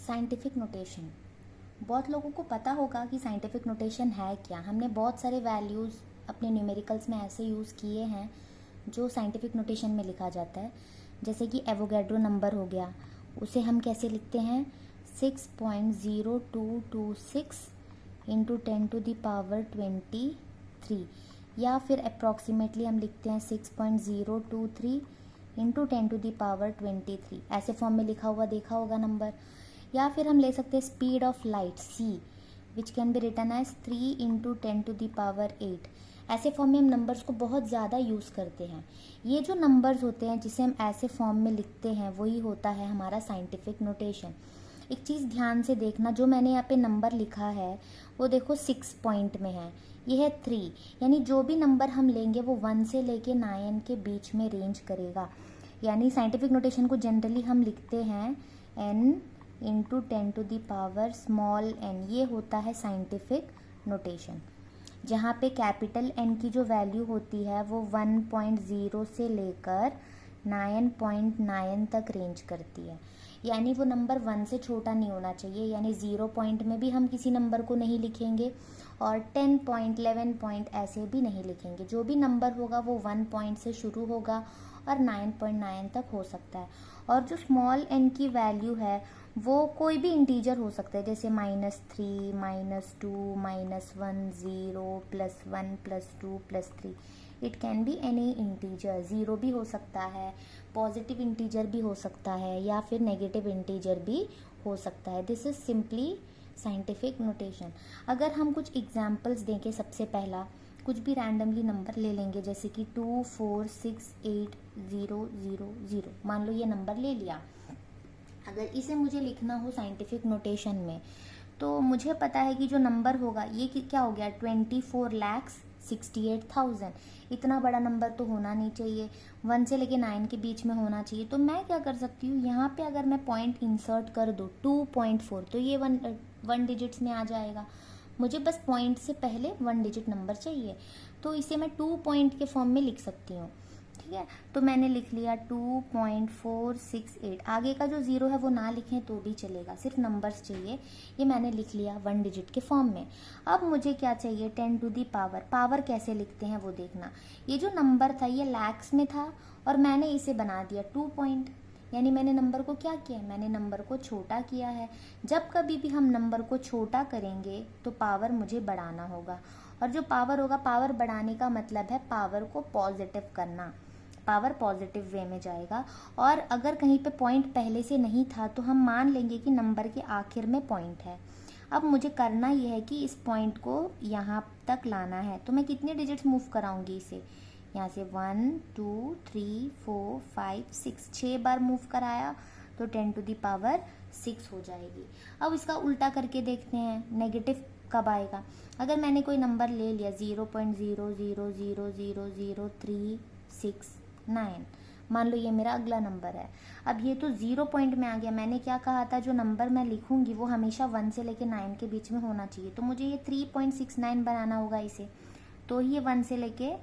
Scientific notation. बहुत लोगों को पता होगा कि साइंटिफिक नोटेशन है क्या। हमने बहुत सारे वैल्यूज़ अपने न्यूमेरिकल्स में ऐसे यूज़ किए हैं जो साइंटिफिक नोटेशन में लिखा जाता है। जैसे कि एवोगैड्रो नंबर हो गया, उसे हम कैसे लिखते हैं 6.0226 इंटू 10⁻23, या फिर अप्रॉक्सीमेटली हम लिखते हैं 6.023 इंटू 10⁻23। ऐसे फॉर्म में लिखा हुआ देखा होगा नंबर। या फिर हम ले सकते हैं speed of light c, which can be written as 3 into 10⁸। ऐसे फॉर्म में हम नंबर्स को बहुत ज़्यादा यूज़ करते हैं। ये जो नंबर्स होते हैं जिसे हम ऐसे फॉर्म में लिखते हैं वही होता है हमारा साइंटिफिक नोटेशन। एक चीज़ ध्यान से देखना, जो मैंने यहाँ पे नंबर लिखा है वो देखो 6 पॉइंट में है, ये है 3, यानी जो भी नंबर हम लेंगे वो 1 से लेके 9 के बीच में रेंज करेगा। यानी साइंटिफिक नोटेशन को जनरली हम लिखते हैं n इंटू 10⁻n, ये होता है साइंटिफिक नोटेशन। जहाँ पे कैपिटल N की जो वैल्यू होती है वो 1.0 से लेकर 9.9 तक रेंज करती है। यानी वो नंबर 1 से छोटा नहीं होना चाहिए, यानी 0 पॉइंट में भी हम किसी नंबर को नहीं लिखेंगे और 10 पॉइंट 11 पॉइंट ऐसे भी नहीं लिखेंगे। जो भी नंबर होगा वो 1 पॉइंट से शुरू होगा और 9.9 तक हो सकता है। और जो स्मॉल n की वैल्यू है वो कोई भी इंटीजर हो सकता है, जैसे -3, -2, -1, 0, +1, +2, +3। It can be any integer. 0 भी हो सकता है, पॉजिटिव इंटीजर भी हो सकता है, या फिर नेगेटिव इंटीजर भी हो सकता है। This is simply scientific notation. अगर हम कुछ एग्जाम्पल्स देंगे, सबसे पहला कुछ भी रैंडमली नंबर ले लेंगे, जैसे कि 2468000। मान लो ये नंबर ले लिया। अगर इसे मुझे लिखना हो साइंटिफिक नोटेशन में तो मुझे पता है कि जो नंबर होगा ये क्या हो गया 24,68,000। इतना बड़ा नंबर तो होना नहीं चाहिए, 1 से लेके 9 के बीच में होना चाहिए। तो मैं क्या कर सकती हूँ, यहाँ पे अगर मैं पॉइंट इंसर्ट कर दूँ 2.4 तो ये वन डिजिट्स में आ जाएगा। मुझे बस पॉइंट से पहले 1 डिजिट नंबर चाहिए, तो इसे मैं 2 पॉइंट के फॉर्म में लिख सकती हूँ। ठीक है, तो मैंने लिख लिया 2.468। आगे का जो 0 है वो ना लिखें तो भी चलेगा, सिर्फ नंबर्स चाहिए। ये मैंने लिख लिया 1 डिजिट के फॉर्म में। अब मुझे क्या चाहिए 10 टू दी पावर। पावर कैसे लिखते हैं वो देखना। ये जो नंबर था ये लैक्स में था और मैंने इसे बना दिया 2 पॉइंट, यानी मैंने नंबर को क्या किया, मैंने नंबर को छोटा किया है। जब कभी भी हम नंबर को छोटा करेंगे तो पावर मुझे बढ़ाना होगा, और जो पावर होगा, पावर बढ़ाने का मतलब है पावर को पॉजिटिव करना। पावर पॉजिटिव वे में जाएगा। और अगर कहीं पे पॉइंट पहले से नहीं था तो हम मान लेंगे कि नंबर के आखिर में पॉइंट है। अब मुझे करना यह है कि इस पॉइंट को यहाँ तक लाना है, तो मैं कितने डिजिट्स मूव कराऊंगी इसे, यहाँ से 1 2 3 4 5 6, 6 बार मूव कराया तो 10 टू दी पावर 6 हो जाएगी। अब इसका उल्टा करके देखते हैं नेगेटिव कब आएगा। अगर मैंने कोई नंबर ले लिया 0.00000369, मान लो ये मेरा अगला नंबर है। अब ये तो 0 पॉइंट में आ गया। मैंने क्या कहा था, जो नंबर मैं लिखूंगी वो हमेशा 1 से लेके 9 के बीच में होना चाहिए। तो मुझे ये 3.69 बनाना होगा इसे, तो ये 1 से लेके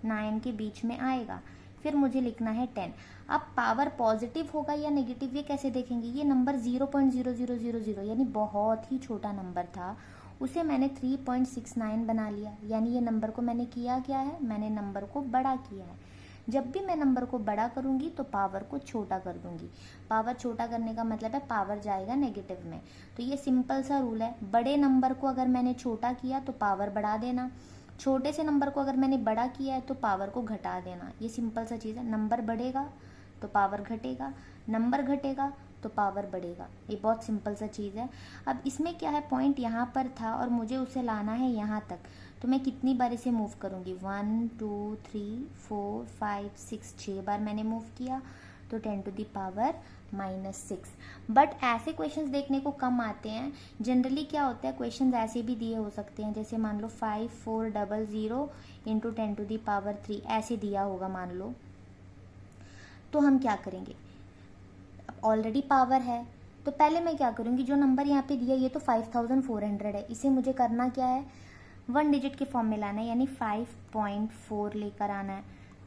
9 के बीच में आएगा। फिर मुझे लिखना है 10। अब पावर पॉजिटिव होगा या नेगेटिव ये कैसे देखेंगे। ये नंबर 0.0000 यानी बहुत ही छोटा नंबर था, उसे मैंने 3.69 बना लिया। यानी ये नंबर को मैंने किया क्या है, मैंने नंबर को बड़ा किया है। जब भी मैं नंबर को बड़ा करूंगी तो पावर को छोटा कर दूंगी। पावर छोटा करने का मतलब है पावर जाएगा नेगेटिव में। तो ये सिंपल सा रूल है। बड़े नंबर को अगर मैंने छोटा किया तो पावर बढ़ा देना, छोटे से नंबर को अगर मैंने बड़ा किया है तो पावर को घटा देना। ये सिंपल सा चीज़ है। नंबर बढ़ेगा तो पावर घटेगा, नंबर घटेगा तो पावर बढ़ेगा। ये बहुत सिंपल सा चीज़ है। अब इसमें क्या है, पॉइंट यहाँ पर था और मुझे उसे लाना है यहाँ तक, तो मैं कितनी बार इसे मूव करूँगी 1 2 3 4 5 6, 6 बार मैंने मूव किया तो 10 टू दी पावर -6। बट ऐसे क्वेश्चंस देखने को कम आते हैं। जनरली क्या होता है, क्वेश्चंस ऐसे भी दिए हो सकते हैं, जैसे मान लो 5400 इंटू 10 टू दी पावर 3 ऐसे दिया होगा मान लो। तो हम क्या करेंगे, अब ऑलरेडी पावर है तो पहले मैं क्या करूँगी, जो नंबर यहाँ पे दिया ये तो 5400 है, इसे मुझे करना क्या है 1 डिजिट के फॉर्म में लाना है, यानी 5.4 लेकर आना है।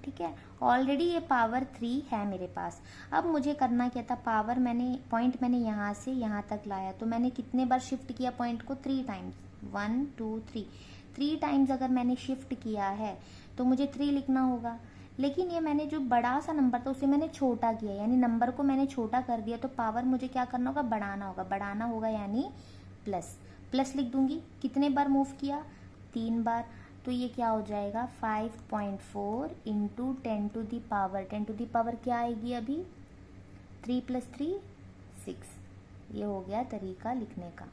ठीक है। ऑलरेडी ये पावर 3 है मेरे पास। अब मुझे करना क्या था, पावर पॉइंट मैंने यहाँ से यहाँ तक लाया, तो मैंने कितने बार शिफ्ट किया पॉइंट को, 3 टाइम्स, 1 2 3, 3 टाइम्स अगर मैंने शिफ्ट किया है तो मुझे 3 लिखना होगा। लेकिन ये मैंने जो बड़ा सा नंबर था उसे मैंने छोटा किया, यानी नंबर को मैंने छोटा कर दिया, तो पावर मुझे क्या करना होगा, बढ़ाना होगा यानी प्लस लिख दूंगी। कितने बार मूव किया, 3 बार, तो ये क्या हो जाएगा 5.4 इंटू 10 टू दी पावर क्या आएगी अभी, 3 + 3 6। ये हो गया तरीका लिखने का।